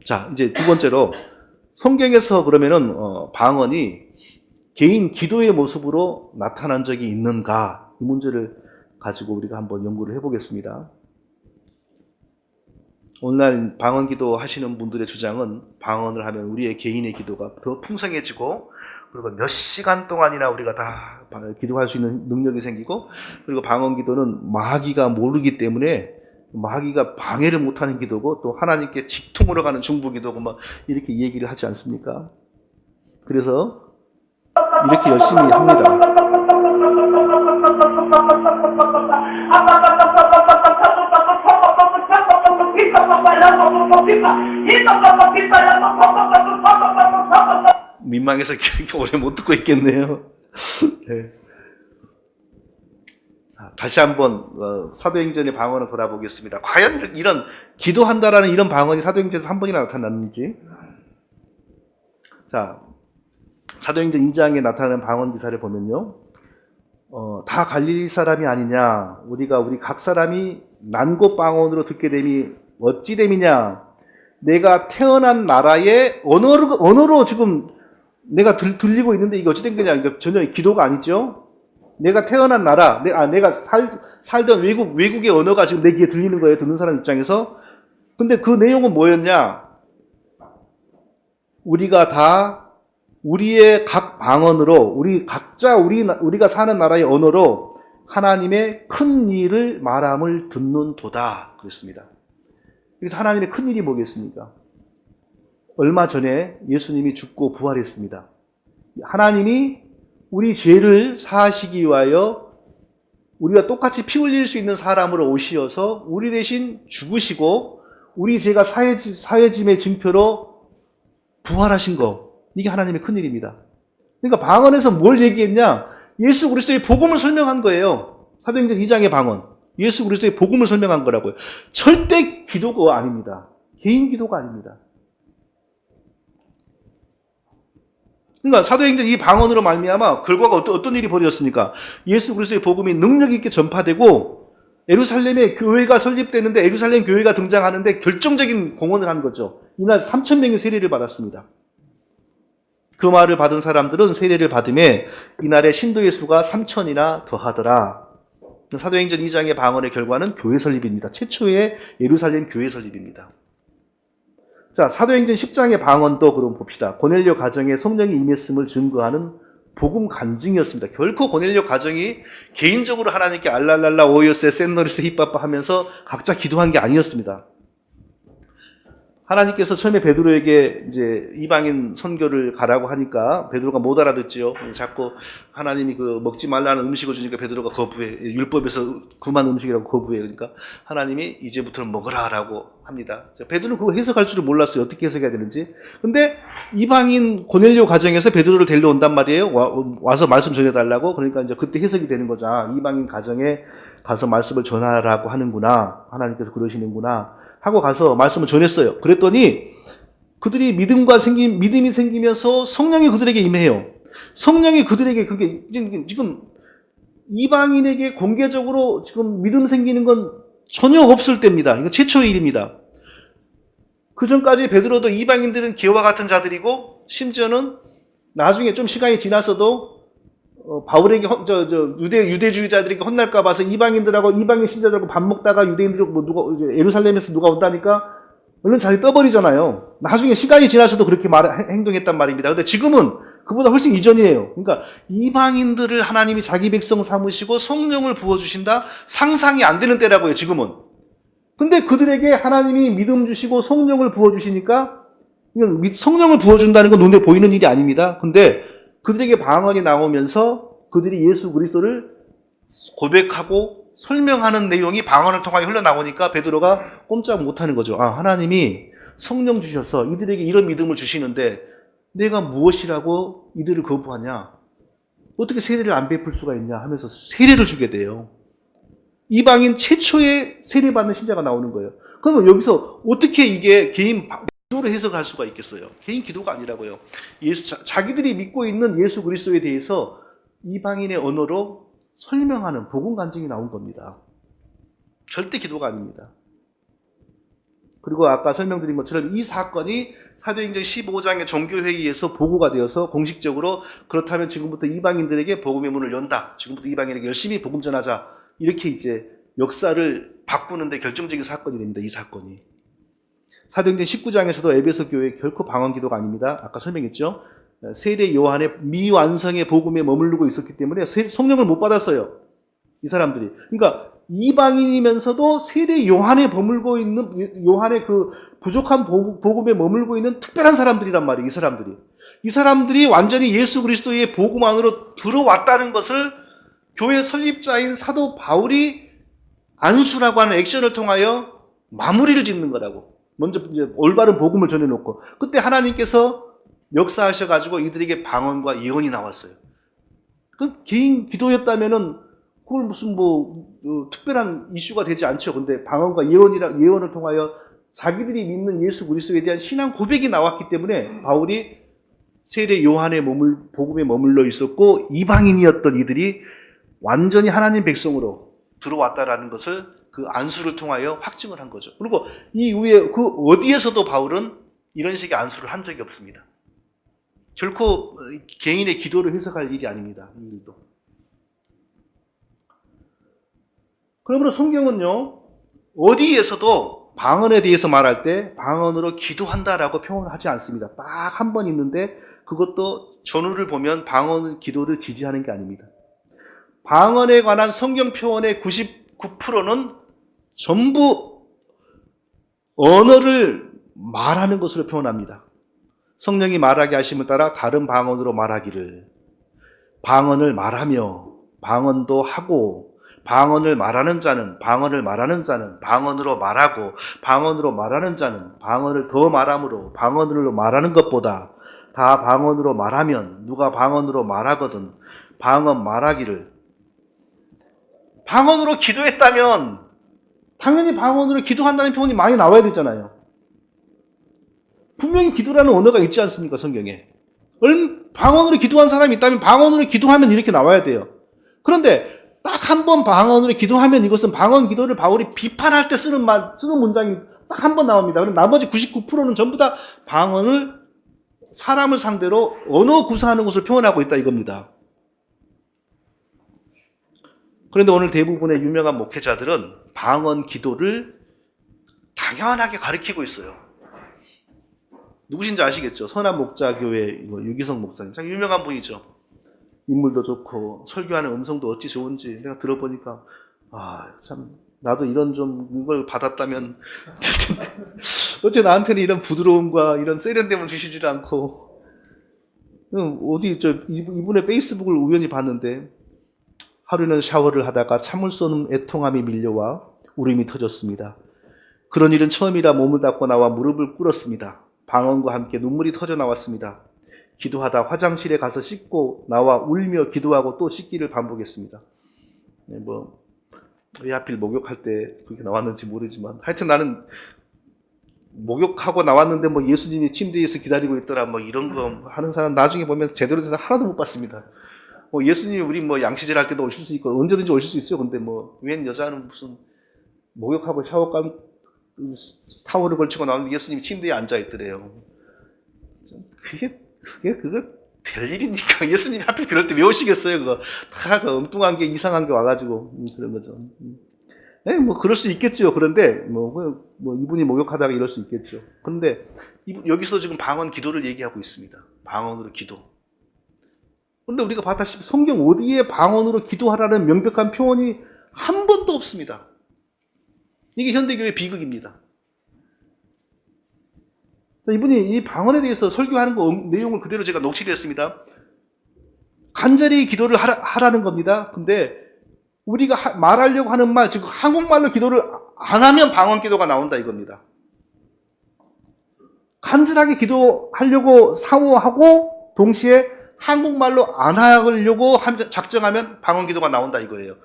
자, 이제 두 번째로 성경에서 그러면은 방언이 개인 기도의 모습으로 나타난 적이 있는가? 이 문제를 가지고 우리가 한번 연구를 해보겠습니다. 오늘날 방언 기도 하시는 분들의 주장은 방언을 하면 우리의 개인의 기도가 더 풍성해지고 그리고 몇 시간 동안이나 우리가 다 기도할 수 있는 능력이 생기고 그리고 방언 기도는 마귀가 모르기 때문에 마귀가 방해를 못하는 기도고 또 하나님께 직통으로 가는 중보 기도고 막 이렇게 얘기를 하지 않습니까? 그래서 이렇게 열심히 합니다. 민망해서 오래 못 듣고 있겠네요. 네. 다시 한번 사도행전의 방언을 돌아보겠습니다. 과연 이런 기도한다라는 이런 방언이 사도행전에서 한 번이나 나타났는지. 자, 사도행전 2장에 나타나는 방언 기사를 보면요. 다 갈릴리 사람이 아니냐. 우리 각 사람이 난곳 방언으로 듣게 됨이 어찌 됨이냐. 내가 태어난 나라의 언어로 지금 내가 들리고 있는데 이게 어찌 된 거냐. 이게 전혀 기도가 아니죠. 내가 태어난 나라, 내가 살던 외국의 언어가 지금 내 귀에 들리는 거예요. 듣는 사람 입장에서. 근데 그 내용은 뭐였냐? 우리가 다 우리의 각 방언으로, 우리가 사는 나라의 언어로 하나님의 큰 일을 말함을 듣는도다. 그랬습니다. 그래서 하나님의 큰 일이 뭐겠습니까? 얼마 전에 예수님이 죽고 부활했습니다. 하나님이 우리 죄를 사하시기 위하여 우리가 똑같이 피 흘릴 수 있는 사람으로 오시어서 우리 대신 죽으시고 우리 죄가 사해짐의 증표로 부활하신 거. 이게 하나님의 큰일입니다. 그러니까 방언에서 뭘 얘기했냐? 예수 그리스도의 복음을 설명한 거예요. 사도행전 2장의 방언. 예수 그리스도의 복음을 설명한 거라고요. 절대 기도가 아닙니다. 개인 기도가 아닙니다. 그러니까 사도행전 이 방언으로 말미암아 결과가 어떤 일이 벌어졌습니까? 예수 그리스도의 복음이 능력 있게 전파되고 예루살렘에 교회가 설립되는데 예루살렘 교회가 등장하는데 결정적인 공헌을 한 거죠. 이날 3,000명이 세례를 받았습니다. 그 말을 받은 사람들은 세례를 받음에 이날의 신도의 수가 3,000이나 더하더라. 사도행전 2장의 방언의 결과는 교회 설립입니다. 최초의 예루살렘 교회 설립입니다. 자, 사도행전 10장의 방언도 그럼 봅시다. 고넬료 가정에 성령이 임했음을 증거하는 복음 간증이었습니다. 결코 고넬료 가정이 개인적으로 하나님께 알랄랄라 오요세 샌노리스 히빠빠 하면서 각자 기도한 게 아니었습니다. 하나님께서 처음에 베드로에게 이제 이방인 선교를 가라고 하니까 베드로가 못 알아듣지요. 자꾸 하나님이 그 먹지 말라는 음식을 주니까 베드로가 거부해. 율법에서 금한 음식이라고 거부해. 그러니까 하나님이 이제부터는 먹으라라고 합니다. 베드로는 그거 해석할 줄을 몰랐어요. 어떻게 해석해야 되는지. 근데 이방인 고넬료 가정에서 베드로를 데려온단 말이에요. 와서 말씀 전해달라고. 그러니까 이제 그때 해석이 되는 거죠. 이방인 가정에 가서 말씀을 전하라고 하는구나. 하나님께서 그러시는구나. 하고 가서 말씀을 전했어요. 그랬더니 그들이 믿음이 생기면서 성령이 그들에게 임해요. 성령이 그들에게 그게 지금 이방인에게 공개적으로 지금 믿음 생기는 건 전혀 없을 때입니다. 이거 최초의 일입니다. 그 전까지 베드로도 이방인들은 개와 같은 자들이고 심지어는 나중에 좀 시간이 지나서도 바울에게 유대주의자들에게 혼날까 봐서 이방인들하고 이방인 신자들하고 밥 먹다가 유대인들이 예루살렘에서 누가 온다니까 얼른 자리 떠버리잖아요. 나중에 시간이 지나서도 그렇게 행동했단 말입니다. 근데 지금은 그보다 훨씬 이전이에요. 그러니까 이방인들을 하나님이 자기 백성 삼으시고 성령을 부어주신다? 상상이 안 되는 때라고요, 지금은. 근데 그들에게 하나님이 믿음 주시고 성령을 부어주시니까 이건 성령을 부어준다는 건 눈에 보이는 일이 아닙니다. 근데 그들에게 방언이 나오면서 그들이 예수 그리스도를 고백하고 설명하는 내용이 방언을 통하여 흘러나오니까 베드로가 꼼짝 못하는 거죠. 하나님이 성령 주셔서 이들에게 이런 믿음을 주시는데 내가 무엇이라고 이들을 거부하냐? 어떻게 세례를 안 베풀 수가 있냐 하면서 세례를 주게 돼요. 이방인 최초의 세례받는 신자가 나오는 거예요. 그러면 여기서 어떻게 이게 개인 기도로 해석할 수가 있겠어요? 개인 기도가 아니라고요. 자기들이 믿고 있는 예수 그리스도에 대해서 이방인의 언어로 설명하는 복음 간증이 나온 겁니다. 절대 기도가 아닙니다. 그리고 아까 설명드린 것처럼 이 사건이 사도행전 15장의 종교회의에서 보고가 되어서 공식적으로 그렇다면 지금부터 이방인들에게 복음의 문을 연다. 지금부터 이방인에게 열심히 복음 전하자. 이렇게 이제 역사를 바꾸는데 결정적인 사건이 됩니다. 이 사건이. 사도행전 19장에서도 에베소 교회 결코 방언 기도가 아닙니다. 아까 설명했죠. 세례 요한의 미완성의 복음에 머무르고 있었기 때문에 성령을 못 받았어요. 이 사람들이. 그러니까 이방인이면서도 세례 요한에 머물고 있는, 요한의 그 부족한 복음에 머물고 있는 특별한 사람들이란 말이에요. 이 사람들이 완전히 예수 그리스도의 복음 안으로 들어왔다는 것을 교회 설립자인 사도 바울이 안수라고 하는 액션을 통하여 마무리를 짓는 거라고. 먼저 이제 올바른 복음을 전해놓고, 그때 하나님께서 역사하셔가지고 이들에게 방언과 예언이 나왔어요. 그 개인 기도였다면은 그걸 무슨 특별한 이슈가 되지 않죠. 근데 방언과 예언을 통하여 자기들이 믿는 예수 그리스도에 대한 신앙 고백이 나왔기 때문에 바울이 세례 요한의 복음에 머물러 있었고 이방인이었던 이들이 완전히 하나님 백성으로 들어왔다라는 것을 그 안수를 통하여 확증을 한 거죠. 그리고 이후에 그 어디에서도 바울은 이런 식의 안수를 한 적이 없습니다. 결코 개인의 기도를 해석할 일이 아닙니다. 이 일도. 그러므로 성경은요, 어디에서도 방언에 대해서 말할 때 방언으로 기도한다라고 표현하지 않습니다. 딱 한 번 있는데 그것도 전후를 보면 방언 기도를 지지하는 게 아닙니다. 방언에 관한 성경 표현의 99%는 전부 언어를 말하는 것으로 표현합니다. 성령이 말하게 하심을 따라 다른 방언으로 말하기를, 방언을 말하며 방언도 하고, 방언을 말하는 자는 방언으로 말하고, 방언으로 말하는 자는 방언을 더 말함으로 방언으로 말하는 것보다 다 방언으로 말하면 누가 방언으로 말하거든 방언 말하기를. 방언으로 기도했다면 당연히 방언으로 기도한다는 표현이 많이 나와야 되잖아요. 분명히 기도라는 언어가 있지 않습니까, 성경에. 방언으로 기도한 사람이 있다면 방언으로 기도하면 이렇게 나와야 돼요. 그런데 딱 한 번 방언으로 기도하면 이것은 방언 기도를 바울이 비판할 때 쓰는 문장이 딱 한 번 나옵니다. 그럼 나머지 99%는 전부 다 방언을 사람을 상대로 언어 구사하는 것을 표현하고 있다 이겁니다. 그런데 오늘 대부분의 유명한 목회자들은 방언 기도를 당연하게 가르치고 있어요. 누구신지 아시겠죠? 선한목자교회 유기성 목사님. 참 유명한 분이죠. 인물도 좋고 설교하는 음성도 어찌 좋은지 내가 들어보니까 참 나도 이런 좀 걸 받았다면 어째 나한테는 이런 부드러움과 이런 세련됨을 주시질 않고. 어디 이분의 페이스북을 우연히 봤는데 하루는 샤워를 하다가 참을 수 없는 애통함이 밀려와 울음이 터졌습니다. 그런 일은 처음이라 몸을 닦고 나와 무릎을 꿇었습니다. 방언과 함께 눈물이 터져 나왔습니다. 기도하다 화장실에 가서 씻고 나와 울며 기도하고 또 씻기를 반복했습니다. 왜 하필 목욕할 때 그렇게 나왔는지 모르지만 하여튼 나는 목욕하고 나왔는데 예수님이 침대에서 기다리고 있더라 이런 거 하는 사람 나중에 보면 제대로 돼서 하나도 못 봤습니다. 예수님이 우리 양치질 할 때도 오실 수 있고 언제든지 오실 수 있어요. 근데 웬 여자는 무슨 목욕하고 샤워감 타월을 걸치고 나오는데 예수님이 침대에 앉아 있더래요. 그거 별일입니까? 예수님이 하필 그럴 때 왜 오시겠어요? 그거 다 엉뚱한 게 이상한 게 와가지고 그런 거죠. 네, 그럴 수 있겠죠. 그런데 이분이 목욕하다가 이럴 수 있겠죠. 그런데 여기서 지금 방언 기도를 얘기하고 있습니다. 방언으로 기도. 그런데 우리가 봤다시피 성경 어디에 방언으로 기도하라는 명백한 표현이 한 번도 없습니다. 이게 현대교회 비극입니다. 이분이 이 방언에 대해서 설교하는 내용을 그대로 제가 녹취를 했습니다. 간절히 기도를 하라는 겁니다. 근데 우리가 말하려고 하는 말, 즉 한국말로 기도를 안 하면 방언 기도가 나온다 이겁니다. 간절하게 기도하려고 사모하고 동시에 한국말로 안 하려고 작정하면 방언 기도가 나온다 이거예요.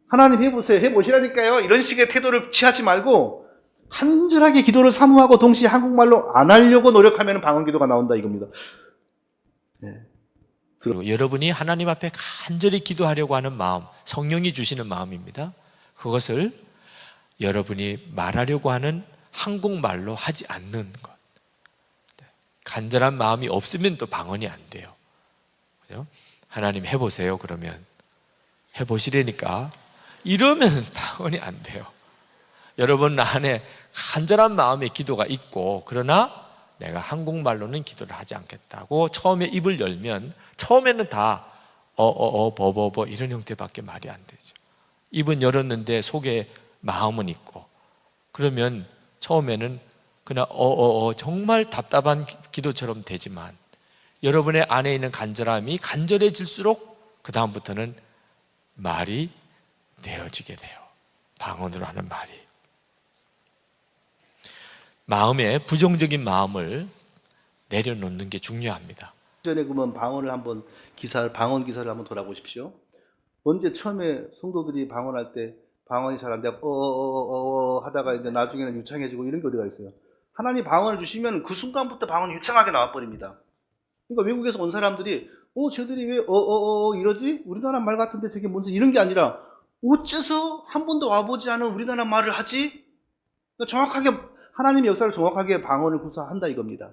하나님 해보세요. 해보시라니까요. 이런 식의 태도를 취하지 말고 간절하게 기도를 사모하고 동시에 한국말로 안 하려고 노력하면 방언 기도가 나온다 이겁니다. 네. 그리고 여러분이 하나님 앞에 간절히 기도하려고 하는 마음, 성령이 주시는 마음입니다. 그것을 여러분이 말하려고 하는 한국말로 하지 않는 것. 간절한 마음이 없으면 또 방언이 안 돼요. 그죠? 하나님 해보세요. 그러면 해보시라니까. 이러면 방언이 안 돼요. 여러분 안에 간절한 마음의 기도가 있고, 그러나 내가 한국말로는 기도를 하지 않겠다고 처음에 입을 열면 처음에는 다 버버버 이런 형태밖에 말이 안 되죠. 입은 열었는데 속에 마음은 있고, 그러면 처음에는 그냥 정말 답답한 기도처럼 되지만 여러분의 안에 있는 간절함이 간절해질수록 그 다음부터는 말이 되어지게 돼요. 방언으로 하는 말이. 마음에 부정적인 마음을 내려놓는 게 중요합니다. 전에 그러면 방언 기사를 한번 돌아보십시오. 언제 처음에 성도들이 방언할 때 방언이 잘 안 되고 하다가 이제 나중에는 유창해지고 이런 게 어디가 있어요? 하나님 방언을 주시면 그 순간부터 방언이 유창하게 나와버립니다. 그러니까 외국에서 온 사람들이 쟤들이 왜 이러지? 우리나라 말 같은데 저게 뭔지 이런 게 아니라 어째서 한 번도 와보지 않은 우리나라 말을 하지? 그러니까 정확하게 하나님의 역사를 정확하게 방언을 구사한다 이겁니다.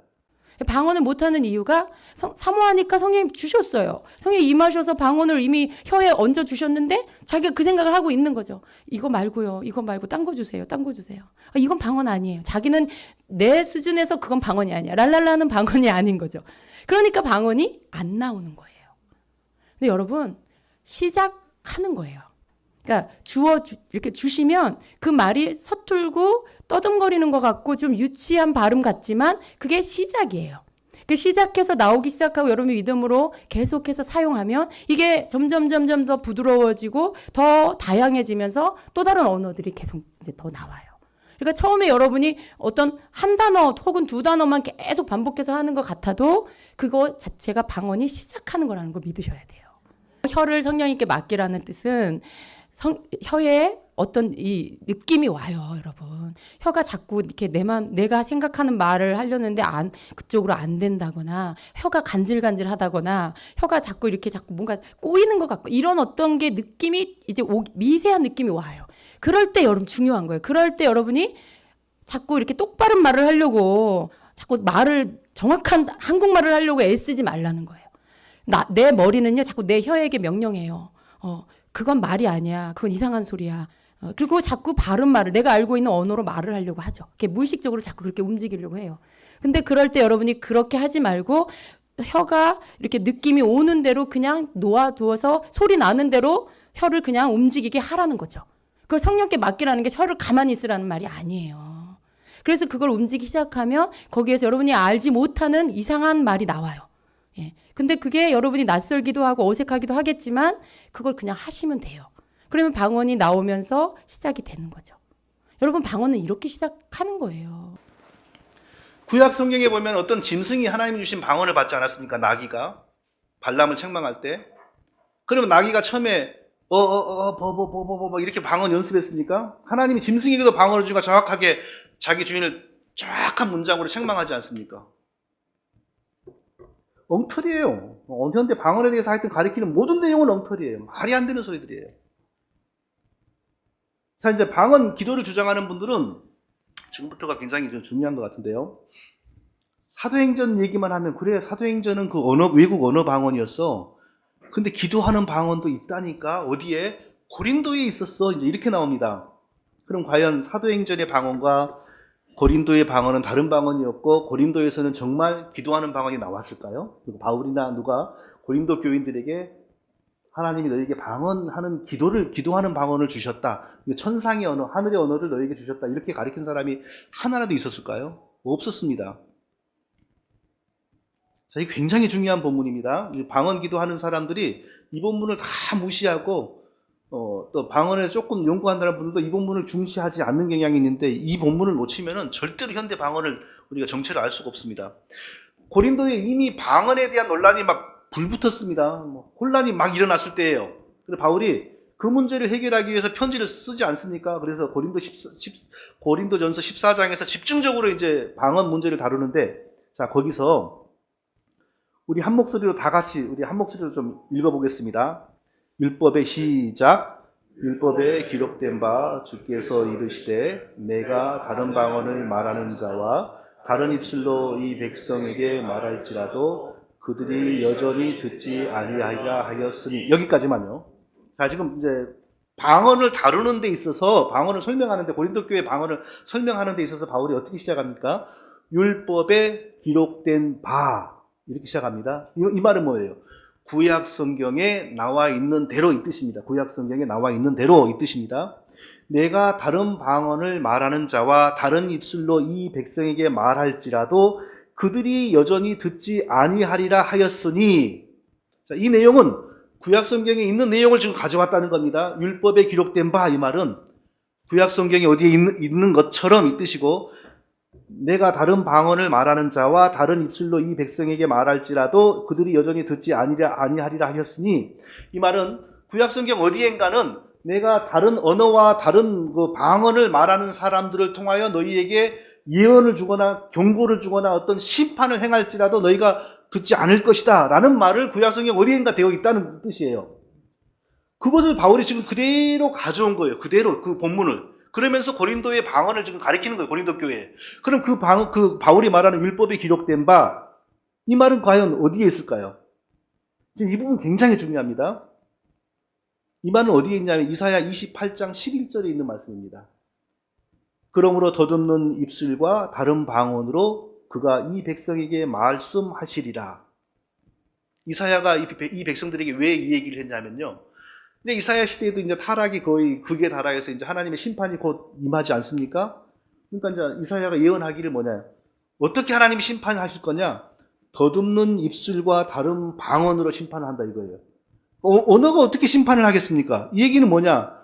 방언을 못하는 이유가 사모하니까 성령님 주셨어요. 성령님 임하셔서 방언을 이미 혀에 얹어주셨는데 자기가 그 생각을 하고 있는 거죠. 이거 말고요. 이거 말고 딴 거 주세요. 딴 거 주세요. 이건 방언 아니에요. 자기는 내 수준에서 그건 방언이 아니야. 랄랄라는 방언이 아닌 거죠. 그러니까 방언이 안 나오는 거예요. 근데 여러분 시작하는 거예요. 그러니까 이렇게 주시면 그 말이 서툴고 떠듬거리는 것 같고 좀 유치한 발음 같지만 그게 시작이에요. 그 시작해서 나오기 시작하고 여러분이 믿음으로 계속해서 사용하면 이게 점점 더 부드러워지고 더 다양해지면서 또 다른 언어들이 계속 이제 더 나와요. 그러니까 처음에 여러분이 어떤 한 단어 혹은 두 단어만 계속 반복해서 하는 것 같아도 그거 자체가 방언이 시작하는 거라는 걸 믿으셔야 돼요. 혀를 성령님께 맡기라는 뜻은 혀에 어떤 이 느낌이 와요, 여러분. 혀가 자꾸 이렇게 내가 생각하는 말을 하려는데 그쪽으로 안 된다거나, 혀가 간질간질하다거나, 혀가 자꾸 뭔가 꼬이는 것 같고, 이런 어떤 게 느낌이 이제 미세한 느낌이 와요. 그럴 때 여러분 중요한 거예요. 그럴 때 여러분이 자꾸 이렇게 똑바른 말을 하려고, 자꾸 정확한 한국말을 하려고 애쓰지 말라는 거예요. 내 머리는요, 자꾸 내 혀에게 명령해요. 그건 말이 아니야. 그건 이상한 소리야. 그리고 자꾸 바른 말을 내가 알고 있는 언어로 말을 하려고 하죠. 이렇게 무의식적으로 자꾸 그렇게 움직이려고 해요. 근데 그럴 때 여러분이 그렇게 하지 말고 혀가 이렇게 느낌이 오는 대로 그냥 놓아두어서 소리 나는 대로 혀를 그냥 움직이게 하라는 거죠. 그걸 성령께 맡기라는 게 혀를 가만히 있으라는 말이 아니에요. 그래서 그걸 움직이기 시작하면 거기에서 여러분이 알지 못하는 이상한 말이 나와요. 예. 근데 그게 여러분이 낯설기도 하고 어색하기도 하겠지만 그걸 그냥 하시면 돼요. 그러면 방언이 나오면서 시작이 되는 거죠. 여러분 방언은 이렇게 시작하는 거예요. 구약 성경에 보면 어떤 짐승이 하나님이 주신 방언을 받지 않았습니까? 나귀가 발람을 책망할 때. 그러면 나귀가 처음에 버버버버버 이렇게 방언 연습했습니까? 하나님이 짐승에게도 방언을 주니까 정확하게 자기 주인을 정확한 문장으로 책망하지 않습니까? 엉터리예요. 현대 방언에 대해서 하여튼 가리키는 모든 내용은 엉터리예요. 말이 안 되는 소리들이에요. 자, 이제 방언 기도를 주장하는 분들은 지금부터가 굉장히 좀 중요한 것 같은데요. 사도행전 얘기만 하면 그래, 사도행전은 그 외국 언어 방언이었어. 근데 기도하는 방언도 있다니까. 어디에? 고린도에 있었어. 이제 이렇게 나옵니다. 그럼 과연 사도행전의 방언과 고린도의 방언은 다른 방언이었고 고린도에서는 정말 기도하는 방언이 나왔을까요? 그리고 바울이나 누가 고린도 교인들에게 하나님이 너에게 기도하는 방언을 주셨다. 천상의 언어, 하늘의 언어를 너에게 주셨다. 이렇게 가르친 사람이 하나라도 있었을까요? 없었습니다. 자, 이게 굉장히 중요한 본문입니다. 방언 기도하는 사람들이 이 본문을 다 무시하고 또 방언에 조금 연구한다는 분들도 이 본문을 중시하지 않는 경향이 있는데 이 본문을 놓치면은 절대로 현대 방언을 우리가 정체를 알 수가 없습니다. 고린도에 이미 방언에 대한 논란이 막 불붙었습니다. 혼란이 막 일어났을 때예요. 그래서 바울이 그 문제를 해결하기 위해서 편지를 쓰지 않습니까? 그래서 고린도전서 14장에서 집중적으로 이제 방언 문제를 다루는데, 자, 거기서 우리 한 목소리로 좀 읽어보겠습니다. 율법의 시작. 율법에 기록된 바 주께서 이르시되 내가 다른 방언을 말하는 자와 다른 입술로 이 백성에게 말할지라도 그들이 여전히 듣지 아니하리라 하였으니. 여기까지만요. 자, 지금 이제 방언을 다루는 데 있어서, 방언을 설명하는 데, 고린도 교회 방언을 설명하는 데 있어서 바울이 어떻게 시작합니까? 율법에 기록된 바, 이렇게 시작합니다. 이 말은 뭐예요? 구약 성경에 나와 있는 대로 이 뜻입니다. 구약 성경에 나와 있는 대로 이 뜻입니다. 내가 다른 방언을 말하는 자와 다른 입술로 이 백성에게 말할지라도 그들이 여전히 듣지 아니하리라 하였으니. 자, 이 내용은 구약 성경에 있는 내용을 지금 가져왔다는 겁니다. 율법에 기록된 바, 이 말은 구약 성경에 어디에 있는 것처럼 이 뜻이고, 내가 다른 방언을 말하는 자와 다른 입술로 이 백성에게 말할지라도 그들이 여전히 듣지 아니하리라 하였으니. 이 말은 구약 성경 어디엔가는 내가 다른 언어와 다른 그 방언을 말하는 사람들을 통하여 너희에게 예언을 주거나 경고를 주거나 어떤 심판을 행할지라도 너희가 듣지 않을 것이다 라는 말을 구약 성경 어디엔가 되어 있다는 뜻이에요. 그것을 바울이 지금 그대로 가져온 거예요. 그대로 그 본문을. 그러면서 고린도의 방언을 지금 가리키는 거예요. 고린도 교회에. 그럼 그 바울이 말하는 율법에 기록된 바, 이 말은 과연 어디에 있을까요? 지금 이 부분 굉장히 중요합니다. 이 말은 어디에 있냐면 이사야 28장 11절에 있는 말씀입니다. 그러므로 더듬는 입술과 다른 방언으로 그가 이 백성에게 말씀하시리라. 이사야가 이 백성들에게 왜 이 얘기를 했냐면요. 근데 이사야 시대에도 이제 타락이 거의 극에 달하여서 이제 하나님의 심판이 곧 임하지 않습니까? 그러니까 이제 이사야가 예언하기를 뭐냐? 어떻게 하나님이 심판하실 거냐? 더듬는 입술과 다른 방언으로 심판을 한다 이거예요. 언어가 어떻게 심판을 하겠습니까? 이 얘기는 뭐냐?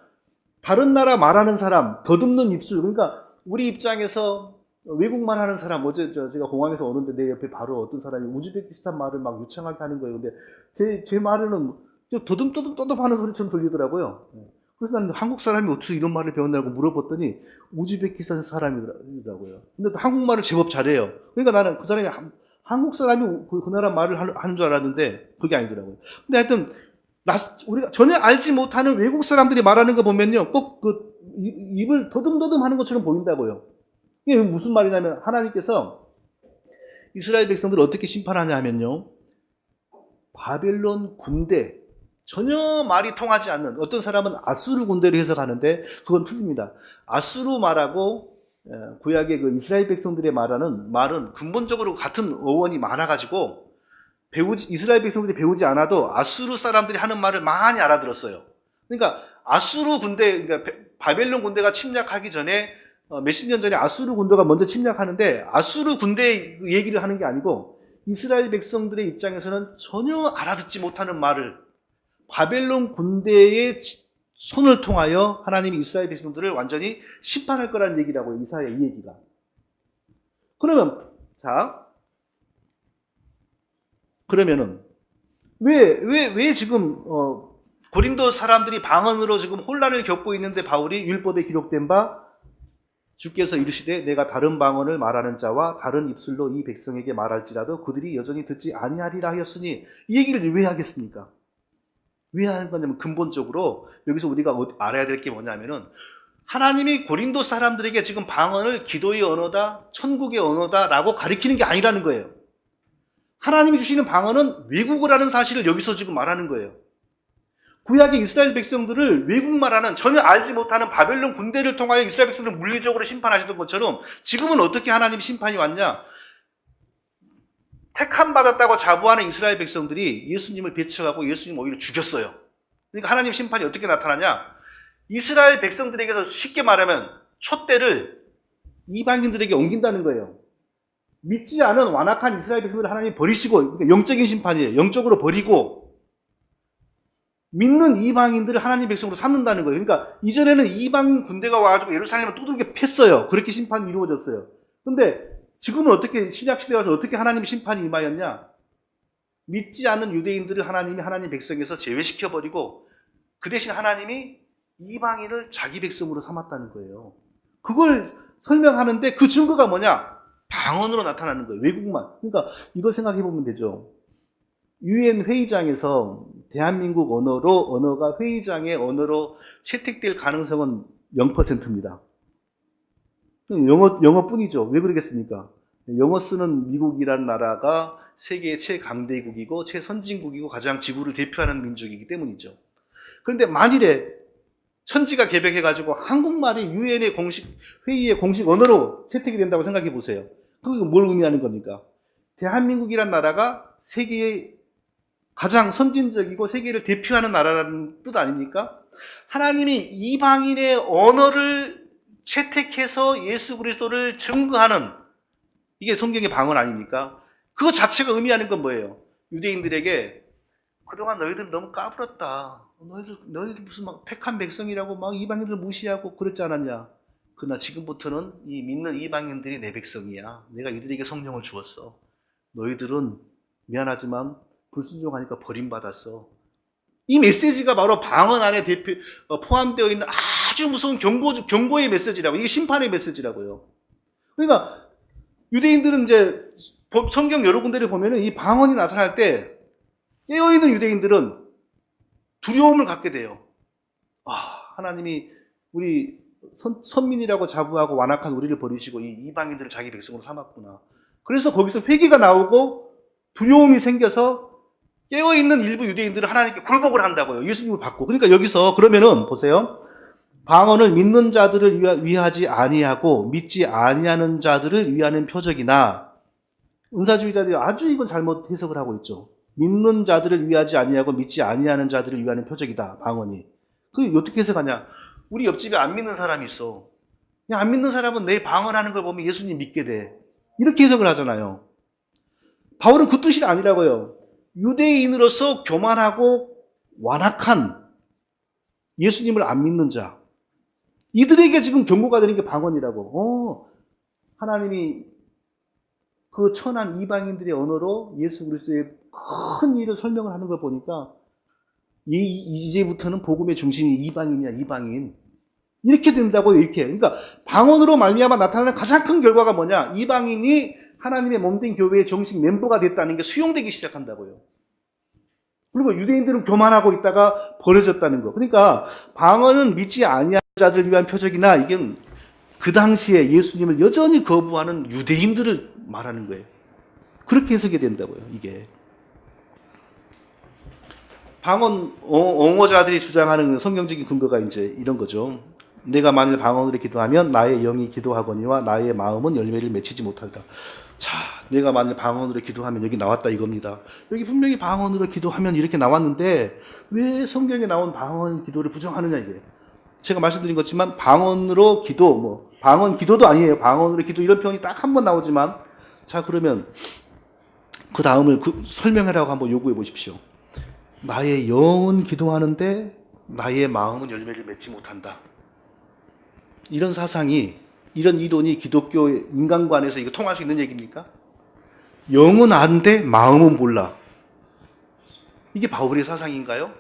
다른 나라 말하는 사람, 더듬는 입술. 그러니까 우리 입장에서 외국말 하는 사람, 어제 제가 공항에서 오는데 내 옆에 바로 어떤 사람이 우즈베키스탄 말을 막 유창하게 하는 거예요. 근데 제 말은 더듬더듬 하는 소리처럼 들리더라고요. 그래서 나는 한국 사람이 어떻게 이런 말을 배웠냐고 물어봤더니 우즈베키스탄 사람이더라고요. 근데 한국말을 제법 잘해요. 그러니까 나는 그 사람이 한국 사람이 그 나라 말을 하는 줄 알았는데 그게 아니더라고요. 근데 하여튼 우리가 전혀 알지 못하는 외국 사람들이 말하는 거 보면요, 꼭 그 입을 더듬더듬 하는 것처럼 보인다고요. 이게 무슨 말이냐면 하나님께서 이스라엘 백성들을 어떻게 심판하냐 하면요, 바벨론 군대, 전혀 말이 통하지 않는, 어떤 사람은 아수르 군대로 해석하는데 그건 틀립니다. 아수르 말하고 구약의 그 이스라엘 백성들의 말은 근본적으로 같은 어원이 많아가지고 이스라엘 백성들이 배우지 않아도 아수르 사람들이 하는 말을 많이 알아들었어요. 그러니까 아수르 군대, 그러니까 바벨론 군대가 침략하기 전에 몇십 년 전에 아수르 군대가 먼저 침략하는데 아수르 군대 얘기를 하는 게 아니고 이스라엘 백성들의 입장에서는 전혀 알아듣지 못하는 말을 바벨론 군대의 손을 통하여 하나님이 이스라엘 백성들을 완전히 심판할 거라는 얘기라고요. 이사야 이 얘기가. 그러면은 왜 지금 고린도 사람들이 방언으로 지금 혼란을 겪고 있는데 바울이 율법에 기록된 바 주께서 이르시되 내가 다른 방언을 말하는 자와 다른 입술로 이 백성에게 말할지라도 그들이 여전히 듣지 아니하리라 하였으니, 이 얘기를 왜 하겠습니까? 왜 하는 거냐면 근본적으로 여기서 우리가 알아야 될 게 뭐냐면은 하나님이 고린도 사람들에게 지금 방언을 기도의 언어다, 천국의 언어다라고 가리키는 게 아니라는 거예요. 하나님이 주시는 방언은 외국어라는 사실을 여기서 지금 말하는 거예요. 구약의 이스라엘 백성들을 외국말하는, 전혀 알지 못하는 바벨론 군대를 통하여 이스라엘 백성들을 물리적으로 심판하셨던 것처럼 지금은 어떻게 하나님 심판이 왔냐? 택함 받았다고 자부하는 이스라엘 백성들이 예수님을 배척하고 예수님 오히려 죽였어요. 그러니까 하나님 심판이 어떻게 나타나냐? 이스라엘 백성들에게서 쉽게 말하면 촛대를 이방인들에게 옮긴다는 거예요. 믿지 않은 완악한 이스라엘 백성들을 하나님이 버리시고, 그러니까 영적인 심판이에요. 영적으로 버리고 믿는 이방인들을 하나님 백성으로 삼는다는 거예요. 그러니까 이전에는 이방인 군대가 와가지고 예루살렘을 두들겨 팼어요. 그렇게 심판이 이루어졌어요. 근데 지금은 어떻게, 신약시대에 와서 어떻게 하나님 심판이 임하였냐? 믿지 않는 유대인들을 하나님이 하나님 백성에서 제외시켜버리고 그 대신 하나님이 이방인을 자기 백성으로 삼았다는 거예요. 그걸 설명하는데 그 증거가 뭐냐? 방언으로 나타나는 거예요. 외국말. 그러니까 이걸 생각해 보면 되죠. UN 회의장에서 대한민국 언어가 회의장의 언어로 채택될 가능성은 0%입니다. 영어뿐이죠. 왜 그러겠습니까? 영어 쓰는 미국이라는 나라가 세계의 최강대국이고 최선진국이고 가장 지구를 대표하는 민족이기 때문이죠. 그런데 만일에 천지가 개벽해가지고 한국말이 유엔의 회의의 공식 언어로 채택이 된다고 생각해 보세요. 그게 뭘 의미하는 겁니까? 대한민국이란 나라가 세계의 가장 선진적이고 세계를 대표하는 나라라는 뜻 아닙니까? 하나님이 이방인의 언어를 채택해서 예수 그리스도를 증거하는, 이게 성경의 방언 아닙니까? 그거 자체가 의미하는 건 뭐예요? 유대인들에게 그동안 너희들 너무 까불었다. 너희들 무슨 막 택한 백성이라고 막 이방인들 무시하고 그랬지 않았냐? 그러나 지금부터는 이 믿는 이방인들이 내 백성이야. 내가 이들에게 성령을 주었어. 너희들은 미안하지만 불순종하니까 버림받았어. 이 메시지가 바로 방언 안에 포함되어 있는 아주 무서운 경고의 메시지라고. 이게 심판의 메시지라고요. 그러니까 유대인들은 이제 성경 여러 군데를 보면은 이 방언이 나타날 때 깨어있는 유대인들은 두려움을 갖게 돼요. 하나님이 우리 선민이라고 자부하고 완악한 우리를 버리시고 이 이방인들을 자기 백성으로 삼았구나. 그래서 거기서 회개가 나오고 두려움이 생겨서 깨어있는 일부 유대인들은 하나님께 굴복을 한다고요. 예수님을 받고. 그러니까 여기서 그러면은 보세요. 방언을 믿는 자들을 위하지 아니하고 믿지 아니하는 자들을 위하는 표적이나, 은사주의자들이 아주 이건 잘못 해석을 하고 있죠. 믿는 자들을 위하지 아니하고 믿지 아니하는 자들을 위하는 표적이다, 방언이. 그게 어떻게 해석하냐? 우리 옆집에 안 믿는 사람이 있어. 안 믿는 사람은 내 방언하는 걸 보면 예수님 믿게 돼. 이렇게 해석을 하잖아요. 바울은 그 뜻이 아니라고요. 유대인으로서 교만하고 완악한 예수님을 안 믿는 자, 이들에게 지금 경고가 되는 게 방언이라고. 하나님이 그 천한 이방인들의 언어로 예수 그리스도의 큰 일을 설명을 하는 걸 보니까 이제부터는 복음의 중심이 이방인이야, 이방인. 이렇게 된다고요, 이렇게. 그러니까 방언으로 말미암아 나타나는 가장 큰 결과가 뭐냐? 이방인이 하나님의 몸된 교회의 정식 멤버가 됐다는 게 수용되기 시작한다고요. 그리고 유대인들은 교만하고 있다가 버려졌다는 거. 그러니까 방언은 믿지 아니하는 자들을 위한 표적이나, 이게 그 당시에 예수님을 여전히 거부하는 유대인들을 말하는 거예요. 그렇게 해석이 된다고요, 이게. 방언 옹호자들이 주장하는 성경적인 근거가 이제 이런 거죠. 내가 만일 방언으로 기도하면 나의 영이 기도하거니와 나의 마음은 열매를 맺히지 못할까. 자, 내가 만일 방언으로 기도하면, 여기 나왔다 이겁니다. 여기 분명히 방언으로 기도하면 이렇게 나왔는데 왜 성경에 나온 방언 기도를 부정하느냐, 이게. 제가 말씀드린 것지만 방언으로 기도, 방언 기도도 아니에요. 방언으로 기도 이런 표현이 딱 한 번 나오지만, 자, 그러면 그 다음을 설명하라고 한번 요구해 보십시오. 나의 영은 기도하는데 나의 마음은 열매를 맺지 못한다. 이런 사상이, 이런 이론이 기독교 인간관에서 이거 통할 수 있는 얘기입니까? 영은 아는데 마음은 몰라. 이게 바울의 사상인가요?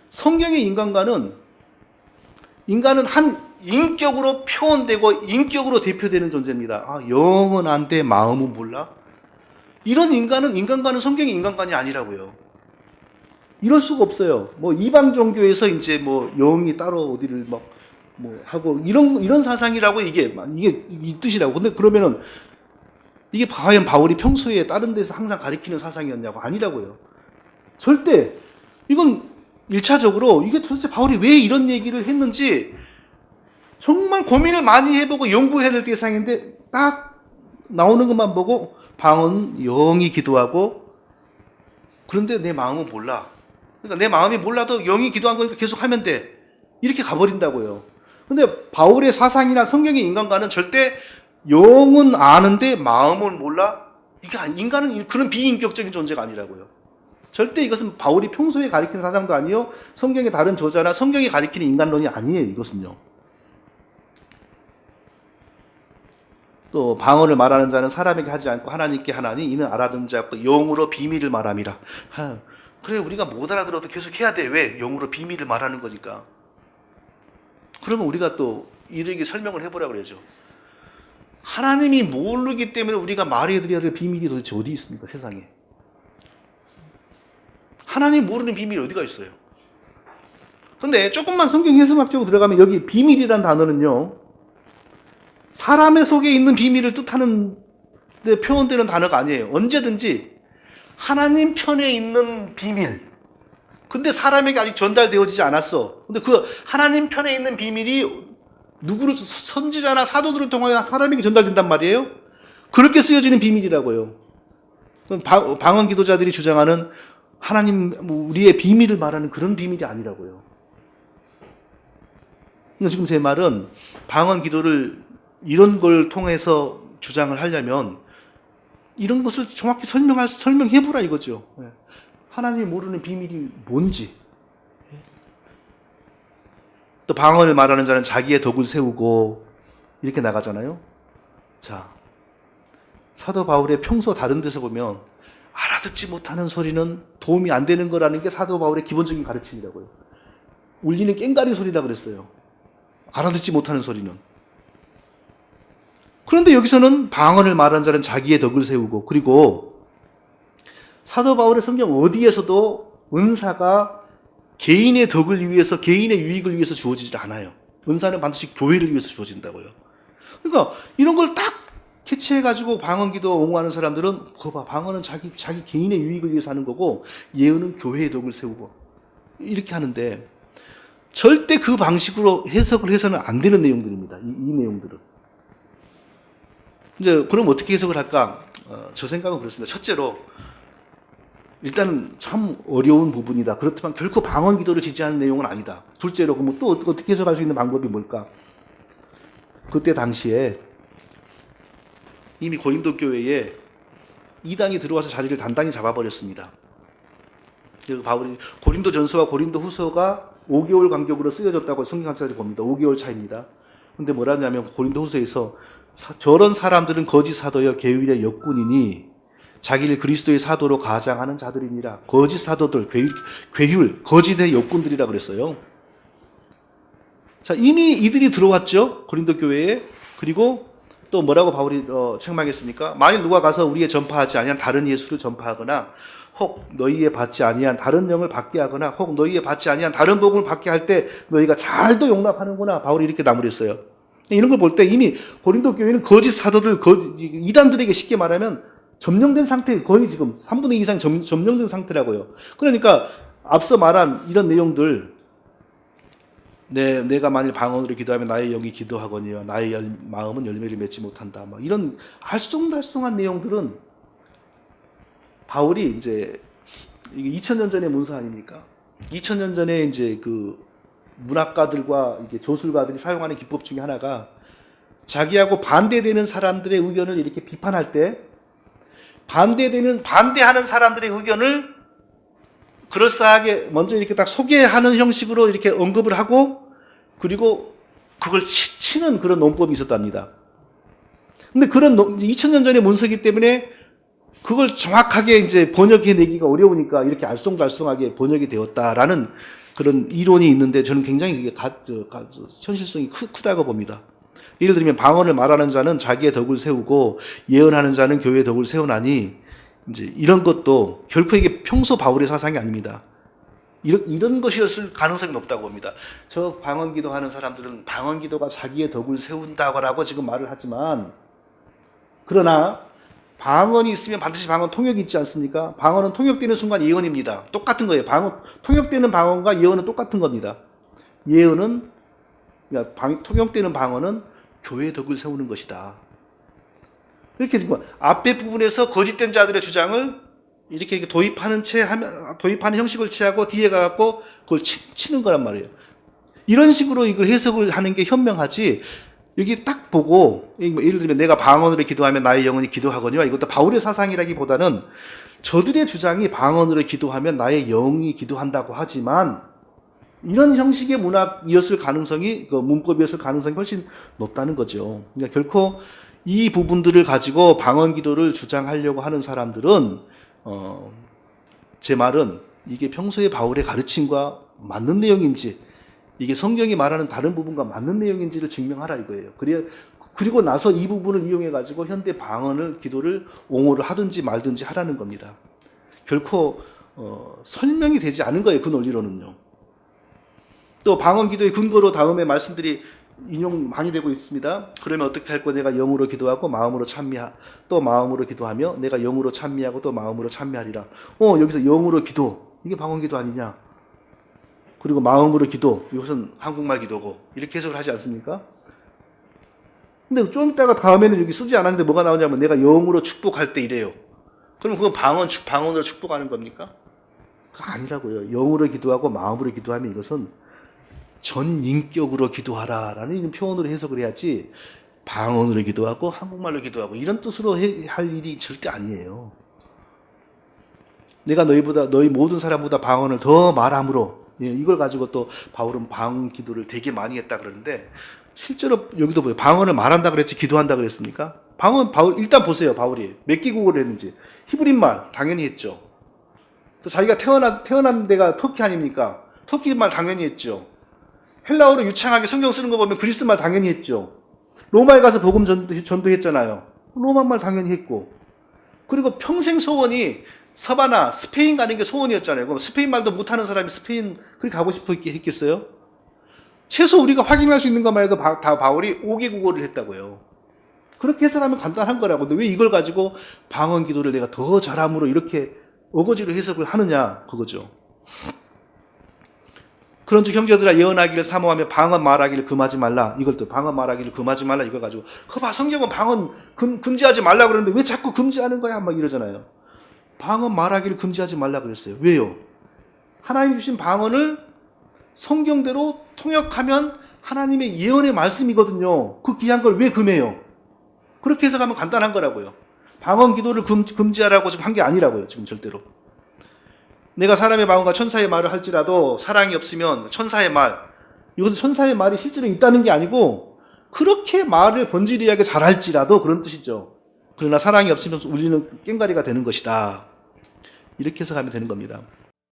성경의 인간은 한 인격으로 표현되고 인격으로 대표되는 존재입니다. 영은 아는데 마음은 몰라? 이런 인간관은 성경의 인간관이 아니라고요. 이럴 수가 없어요. 이방 종교에서 이제 영이 따로 어디를 하고 이런 사상이라고 이게 이 뜻이라고. 근데 그러면은 이게 과연 바울이 평소에 다른 데서 항상 가리키는 사상이었냐고? 아니라고요. 절대. 이건 1차적으로 이게 도대체 바울이 왜 이런 얘기를 했는지 정말 고민을 많이 해보고 연구해야 될 대상인데, 딱 나오는 것만 보고 방언은 영이 기도하고, 그런데 내 마음은 몰라. 그러니까 내 마음이 몰라도 영이 기도한 거니까 계속 하면 돼. 이렇게 가버린다고요. 근데 바울의 사상이나 성경의 인간과는 절대 영은 아는데 마음은 몰라? 이게 인간은 그런 비인격적인 존재가 아니라고요. 절대 이것은 바울이 평소에 가리키는 사상도 아니요, 성경의 다른 저자나 성경이 가리키는 인간론이 아니에요, 이것은요. 또 방언을 말하는 자는 사람에게 하지 않고 하나님께 하나니 이는 알아듣는 자 없고 영으로 비밀을 말함이라. 그래, 우리가 못 알아들어도 계속 해야 돼. 왜? 영으로 비밀을 말하는 거니까. 그러면 우리가 또 이렇게 설명을 해보라고 그러죠. 하나님이 모르기 때문에 우리가 말해드려야 될 비밀이 도대체 어디 있습니까, 세상에? 하나님 모르는 비밀이 어디가 있어요? 근데 조금만 성경 해석학적으로 들어가면 여기 비밀이란 단어는요, 사람의 속에 있는 비밀을 뜻하는 데 표현되는 단어가 아니에요. 언제든지 하나님 편에 있는 비밀. 근데 사람에게 아직 전달되어지지 않았어. 근데 그 하나님 편에 있는 비밀이 누구를, 선지자나 사도들을 통하여 사람에게 전달된단 말이에요. 그렇게 쓰여지는 비밀이라고요. 방언 기도자들이 주장하는 하나님, 우리의 비밀을 말하는 그런 비밀이 아니라고요. 그러니까 지금 제 말은 방언 기도를 이런 걸 통해서 주장을 하려면 이런 것을 정확히 설명해보라 이거죠. 하나님이 모르는 비밀이 뭔지. 또 방언을 말하는 자는 자기의 덕을 세우고 이렇게 나가잖아요. 자, 사도 바울의 평소 다른 데서 보면 알아듣지 못하는 소리는 도움이 안 되는 거라는 게 사도 바울의 기본적인 가르침이라고요. 울리는 꽹가리 소리라 그랬어요. 알아듣지 못하는 소리는. 그런데 여기서는 방언을 말하는 자는 자기의 덕을 세우고, 그리고 사도 바울의 성경 어디에서도 은사가 개인의 덕을 위해서, 개인의 유익을 위해서 주어지지 않아요. 은사는 반드시 교회를 위해서 주어진다고요. 그러니까 이런 걸 딱 캐치해가지고 방언기도 옹호하는 사람들은, 거봐, 방언은 자기 개인의 유익을 위해서 하는 거고, 예언은 교회의 덕을 세우고, 이렇게 하는데, 절대 그 방식으로 해석을 해서는 안 되는 내용들입니다. 이 내용들은. 이제, 그럼 어떻게 해석을 할까? 저 생각은 그렇습니다. 첫째로, 일단은 참 어려운 부분이다. 그렇지만 결코 방언 기도를 지지하는 내용은 아니다. 둘째로, 그럼 또 어떻게 해석할 수 있는 방법이 뭘까? 그때 당시에 이미 고린도 교회에 이단이 들어와서 자리를 단단히 잡아버렸습니다. 그래서 바울이 고린도 전서와 고린도 후서가 5개월 간격으로 쓰여졌다고 성경학자들이 봅니다. 5개월 차입니다. 근데 뭐라냐면 고린도 후서에서 저런 사람들은 거짓 사도여 계율의 역군이니 자기를 그리스도의 사도로 가장하는 자들이니라. 거짓 사도들, 괴율, 거짓의 역군들이라 그랬어요. 자, 이미 이들이 들어왔죠. 고린도 교회에. 그리고 또 뭐라고 바울이 책망했습니까? 만일 누가 가서 우리의 전파하지 아니한 다른 예수를 전파하거나 혹 너희에 받지 아니한 다른 영을 받게 하거나 혹 너희에 받지 아니한 다른 복음을 받게 할 때 너희가 잘도 용납하는구나. 바울이 이렇게 나무랬어요. 이런 걸 볼 때 이미 고린도 교회는 거짓 사도들, 이단들에게 쉽게 말하면 점령된 상태, 거의 지금 3분의 2 이상 점령된 상태라고요. 그러니까 앞서 말한 이런 내용들, 내가 만일 방언으로 기도하면 나의 영이 기도하거니와 나의 마음은 열매를 맺지 못한다. 막 이런 알쏭달쏭한 내용들은 바울이 이제 2000년 전의 문서 아닙니까? 2000년 전에 이제 그 문학가들과 이게 조술가들이 사용하는 기법 중에 하나가 자기하고 반대되는 사람들의 의견을 이렇게 비판할 때 반대하는 사람들의 의견을 그럴싸하게 먼저 이렇게 딱 소개하는 형식으로 이렇게 언급을 하고 그리고 그걸 치는 그런 논법이 있었답니다. 근데 그런 2000년 전의 문서이기 때문에 그걸 정확하게 이제 번역해내기가 어려우니까 이렇게 알쏭달쏭하게 번역이 되었다라는 그런 이론이 있는데 저는 굉장히 그게 현실성이 크다고 봅니다. 예를 들면 방언을 말하는 자는 자기의 덕을 세우고 예언하는 자는 교회의 덕을 세우나니 이제 이런 것도 결코 이게 평소 바울의 사상이 아닙니다. 이런 것이었을 가능성이 높다고 봅니다. 저 방언 기도하는 사람들은 방언 기도가 자기의 덕을 세운다고 지금 말을 하지만 그러나 방언이 있으면 반드시 방언 통역이 있지 않습니까? 방언은 통역되는 순간 예언입니다. 똑같은 거예요. 통역되는 방언과 예언은 똑같은 겁니다. 예언은 통역되는 방언은 교회의 덕을 세우는 것이다. 이렇게 지금 앞에 부분에서 거짓된 자들의 주장을 이렇게 도입하는 형식을 취하고 뒤에 가갖고 그걸 치는 거란 말이에요. 이런 식으로 이걸 해석을 하는 게 현명하지. 여기 딱 보고 예를 들면 내가 방언으로 기도하면 나의 영혼이 기도하거니와 이것도 바울의 사상이라기보다는 저들의 주장이 방언으로 기도하면 나의 영이 기도한다고 하지만 이런 형식의 문학이었을 가능성이, 그 문법이었을 가능성이 훨씬 높다는 거죠. 그러니까 결코 이 부분들을 가지고 방언 기도를 주장하려고 하는 사람들은, 제 말은 이게 평소에 바울의 가르침과 맞는 내용인지, 이게 성경이 말하는 다른 부분과 맞는 내용인지를 증명하라 이거예요. 그리고 나서 이 부분을 이용해가지고 현대 방언을, 기도를 옹호를 하든지 말든지 하라는 겁니다. 결코 설명이 되지 않은 거예요. 그 논리로는요. 또 방언 기도의 근거로 다음에 말씀들이 인용 많이 되고 있습니다. 그러면 어떻게 할 거야? 내가 영으로 기도하고 마음으로 또 마음으로 기도하며 내가 영으로 찬미하고 또 마음으로 찬미하리라. 여기서 영으로 기도, 이게 방언 기도 아니냐? 그리고 마음으로 기도, 이것은 한국말 기도고, 이렇게 해석을 하지 않습니까? 근데 좀 이따가 다음에는 여기 쓰지 않았는데 뭐가 나오냐면 내가 영으로 축복할 때 이래요. 그럼 그건 방언으로 축복하는 겁니까? 그거 아니라고요. 영으로 기도하고 마음으로 기도하면 이것은 전인격으로 기도하라라는 표현으로 해석을 해야지 방언으로 기도하고 한국말로 기도하고 이런 뜻으로 할 일이 절대 아니에요. 내가 너희 모든 사람보다 방언을 더 말함으로, 이걸 가지고 또 바울은 방언 기도를 되게 많이 했다 그러는데, 실제로 여기도 보여요. 방언을 말한다 그랬지 기도한다 그랬습니까? 바울 일단 보세요. 바울이 몇 개국어를 했는지. 히브리말 당연히 했죠. 또 자기가 태어난 데가 터키 아닙니까? 터키말 당연히 했죠. 헬라어로 유창하게 성경 쓰는 거 보면 그리스말 당연히 했죠. 로마에 가서 복음 전도했잖아요. 로마말 당연히 했고. 그리고 평생 소원이 서바나 스페인 가는 게 소원이었잖아요. 그럼 스페인 말도 못하는 사람이 스페인 그렇게 가고 싶어 했겠어요? 최소 우리가 확인할 수 있는 것만 해도 다 바울이 5개국어를 했다고요. 그렇게 해석하면 간단한 거라고. 근데 왜 이걸 가지고 방언 기도를 내가 더 잘함으로 이렇게 어거지로 해석을 하느냐, 그거죠. 그런즉 형제들아 예언하기를 사모하며 방언 말하기를 금하지 말라. 이걸 또 방언 말하기를 금하지 말라 이걸 가지고 성경은 방언 금지하지 말라 그러는데 왜 자꾸 금지하는 거야? 막 이러잖아요. 방언 말하기를 금지하지 말라 그랬어요. 왜요? 하나님 주신 방언을 성경대로 통역하면 하나님의 예언의 말씀이거든요. 그 귀한 걸 왜 금해요? 그렇게 해석하면 간단한 거라고요. 방언 기도를 금지하라고 지금 한 게 아니라고요. 지금 절대로. 내가 사람의 마음과 천사의 말을 할지라도 사랑이 없으면 천사의 말, 이것은 천사의 말이 실제로 있다는 게 아니고 그렇게 말을 번지르하게 잘할지라도 그런 뜻이죠. 그러나 사랑이 없으면 울리는 꽹과리가 되는 것이다. 이렇게 해석하면 되는 겁니다.